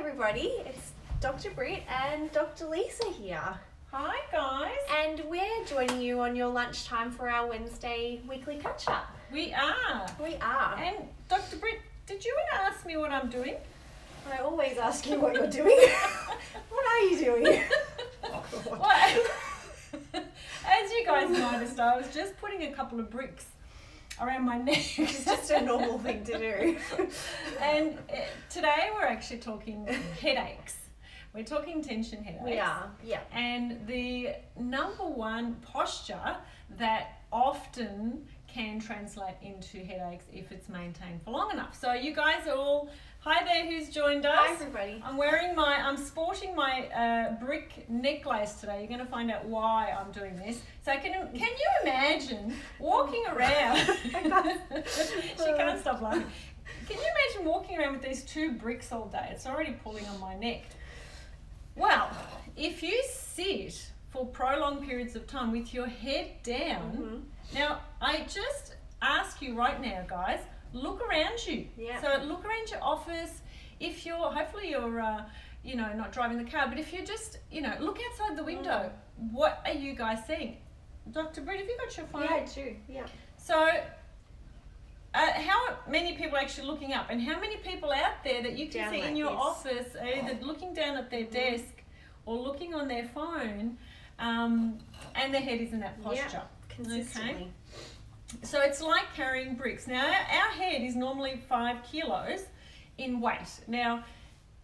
everybody, it's Dr. Britt and Dr. Lisa here. Hi guys. And we're joining you on your lunchtime for our Wednesday weekly catch-up. We are. And Dr. Britt, did you want to ask me what I'm doing? I always ask you what you're doing. What are you doing? Well, as you guys noticed, I was just putting a couple of bricks around my neck. It's just a normal thing to do. And today we're actually talking headaches. We're talking tension headaches. We are, yeah. And the number one posture that often can translate into headaches if it's maintained for long enough. So you guys are all, hi there, who's joined us? Hi everybody. I'm sporting my brick necklace today. You're going to find out why I'm doing this. So can you imagine walking around? She can't stop laughing. Can you imagine walking around with these two bricks all day? It's already pulling on my neck. Well, if you sit for prolonged periods of time with your head down, now I just ask you right now, guys, look around you. Yeah. So look around your office. If you're, hopefully you're, not driving the car, but if you're just, look outside the window. What are you guys seeing? Dr. Britt, have you got your phone? Yeah, I do. Yeah. So, how many people are actually looking up, and how many people out there that you can Down see like in your this. office are either looking down at their desk or looking on their phone, and their head is in that posture? Yeah, consistently. Okay? So it's like carrying bricks. Now our head is normally 5 kilos in weight. Now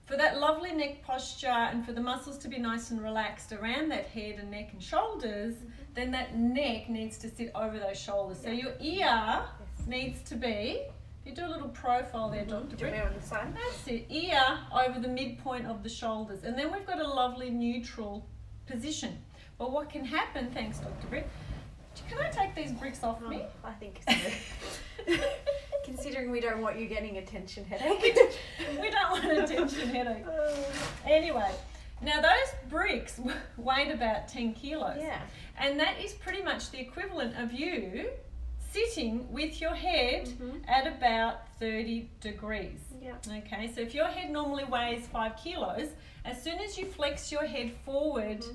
for that lovely neck posture and for the muscles to be nice and relaxed around that head and neck and shoulders, then that neck needs to sit over those shoulders. So your ear needs to be, if you do a little profile there, Dr. Britt, on the side. that's it, ear over the midpoint of the shoulders. And then we've got a lovely neutral position. But what can happen, thanks Dr. Britt, can I take these bricks off me? I think so. Considering we don't want you getting a tension headache. We don't want a tension headache. Anyway, now those bricks weighed about 10 kilos. Yeah. And that is pretty much the equivalent of you sitting with your head at about 30 degrees. Yeah. Okay, so if your head normally weighs 5 kilos, as soon as you flex your head forward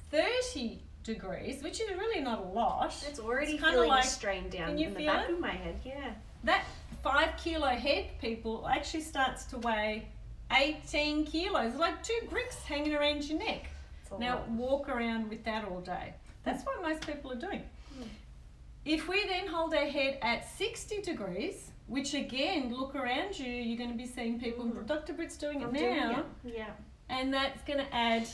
30 degrees, which is really not a lot. It's already kind feeling of like, a strain down can you in the feel back it? of my head. Yeah. That 5 kilo head, people, actually starts to weigh 18 kilos, like 2 bricks hanging around your neck. Now walk around with that all day. That's what most people are doing. If we then hold our head at 60 degrees, which again, look around you, you're going to be seeing people, Dr. Britt's doing it now, Yeah. and that's going to add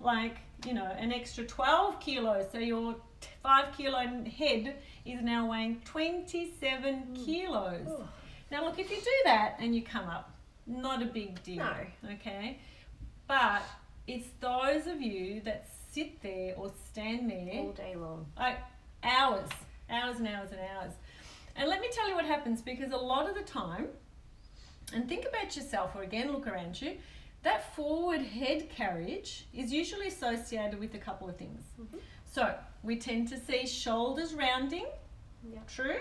an extra 12 kilos. So your 5 kilo head is now weighing 27 kilos. Ooh. Now look, if you do that and you come up, not a big deal. No. Okay? But it's those of you that sit there or stand there All day long. like hours and hours and hours. And let me tell you what happens, because a lot of the time, and think about yourself, or again look around you, that forward head carriage is usually associated with a couple of things. So we tend to see shoulders rounding, true,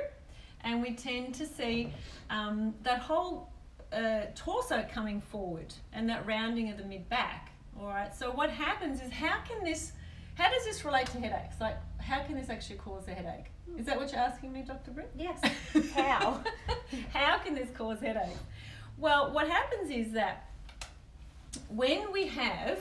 and we tend to see that whole torso coming forward and that rounding of the mid-back. All right, so what happens is, how does this relate to headaches? Like, how can this actually cause a headache? Is that what you're asking me, Dr. Britt? Yes. How? How can this cause headache? Well, what happens is that when we have,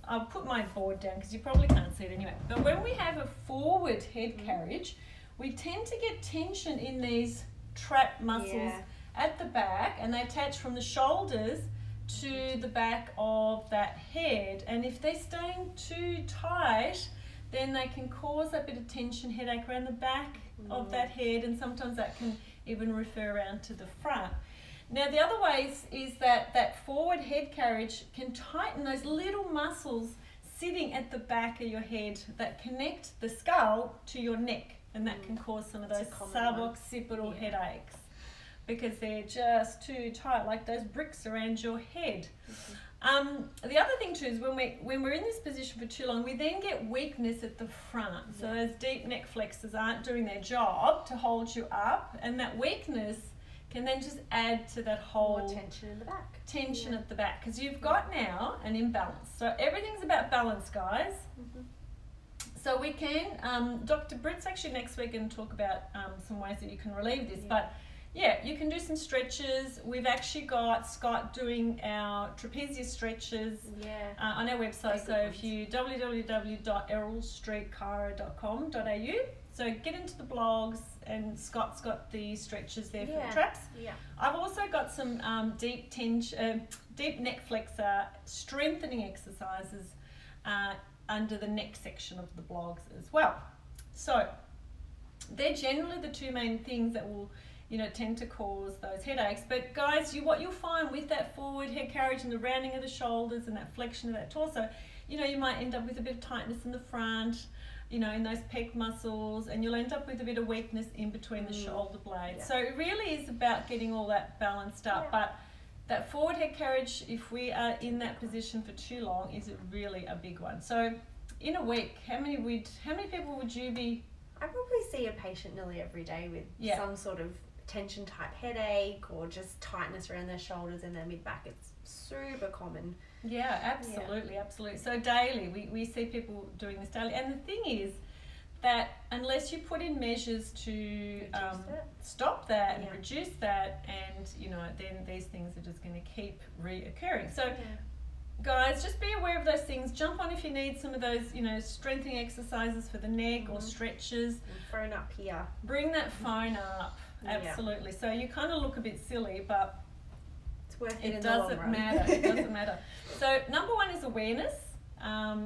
I'll put my board down because you probably can't see it anyway, but when we have a forward head carriage, we tend to get tension in these trap muscles at the back, and they attach from the shoulders to the back of that head. And if they're staying too tight, then they can cause that bit of tension headache around the back of that head, and sometimes that can even refer around to the front. Now the other ways is that forward head carriage can tighten those little muscles sitting at the back of your head that connect the skull to your neck, and that can cause some of those suboccipital headaches because they're just too tight, like those bricks around your head. The other thing too is when we're in this position for too long, we then get weakness at the front. So those deep neck flexors aren't doing their job to hold you up, and that weakness can then just add to that whole more tension in the back. Tension at the back, because you've got now an imbalance. So everything's about balance, guys. Mm-hmm. So we can, Dr. Britt's actually next week going to talk about some ways that you can relieve this. But yeah, you can do some stretches. We've actually got Scott doing our trapezius stretches on our website. So if you www.errolstreetchiro.com.au, so get into the blogs, and Scott's got the stretches there for the traps. Yeah. I've also got some deep neck flexor strengthening exercises under the neck section of the blogs as well. So they're generally the two main things that will, tend to cause those headaches. But guys, what you'll find with that forward head carriage and the rounding of the shoulders and that flexion of that torso, you might end up with a bit of tightness in the front, in those pec muscles, and you'll end up with a bit of weakness in between the shoulder blades. Yeah. So it really is about getting all that balanced up. Yeah. But that forward head carriage, if we are in that position for too long, is really a big one. So in a week, how many people would you be? I probably see a patient nearly every day with some sort of tension type headache or just tightness around their shoulders and their mid back. It's super common. Yeah, absolutely. So daily, we see people doing this daily. And the thing is that unless you put in measures to stop that and reduce that, and then these things are just going to keep reoccurring. So guys, just be aware of those things. Jump on if you need some of those, strengthening exercises for the neck or stretches. Phone up here. Bring that phone up. Absolutely. So you kind of look a bit silly, but it doesn't matter. It doesn't matter. So number one is awareness,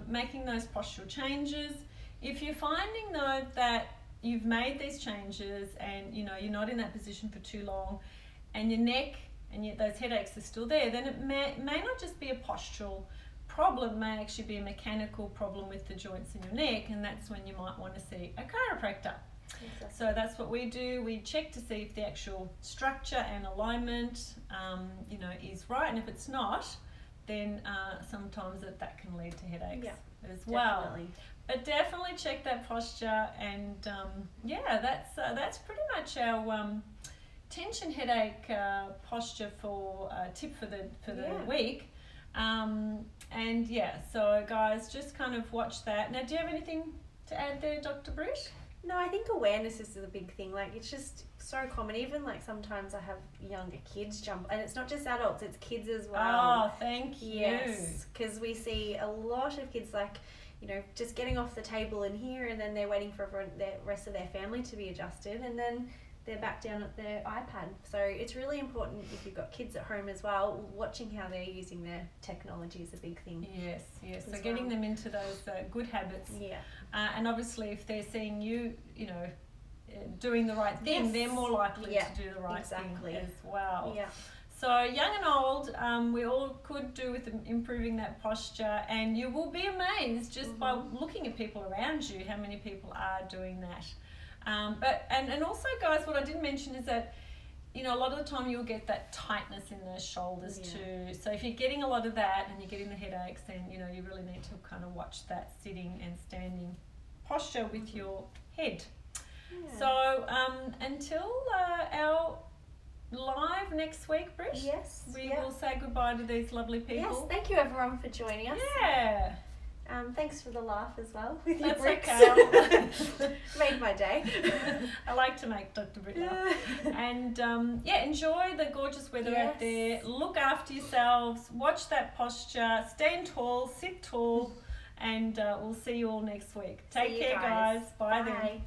making those postural changes. If you're finding though that you've made these changes and you're not in that position for too long, and your neck and yet those headaches are still there, then it may not just be a postural problem, may actually be a mechanical problem with the joints in your neck, and that's when you might want to see a chiropractor. Exactly. So that's what we do. We check to see if the actual structure and alignment, is right, and if it's not, then sometimes that can lead to headaches as well. Definitely. But definitely check that posture, and that's pretty much our tension headache posture for tip for the week. So guys, just kind of watch that. Now, do you have anything to add there, Dr. Britt? No, I think awareness is the big thing. Like, it's just so common. Even like sometimes I have younger kids jump, and it's not just adults, it's kids as well. Oh, thank you. Yes, because we see a lot of kids just getting off the table in here, and then they're waiting for the rest of their family to be adjusted, and then they're back down at their iPad. So it's really important, if you've got kids at home as well, watching how they're using their technology is a big thing. Yes. So getting them into those good habits. Yeah. And obviously if they're seeing you, doing the right thing, they're more likely to do the right thing as well. Yeah. So young and old, we all could do with improving that posture, and you will be amazed just by looking at people around you, how many people are doing that. And also, guys, what I didn't mention is that, a lot of the time you'll get that tightness in those shoulders too. So if you're getting a lot of that and you're getting the headaches, then, you really need to kind of watch that sitting and standing posture with your head. Yeah. So until our live next week, Britt, we will say goodbye to these lovely people. Yes, thank you everyone for joining us. Yeah. Thanks for the laugh as well with your That's bricks. Okay. Made my day. I like to make Dr. Britt laugh. And enjoy the gorgeous weather out there. Look after yourselves. Watch that posture. Stand tall. Sit tall. And we'll see you all next week. Take care, guys. Bye then.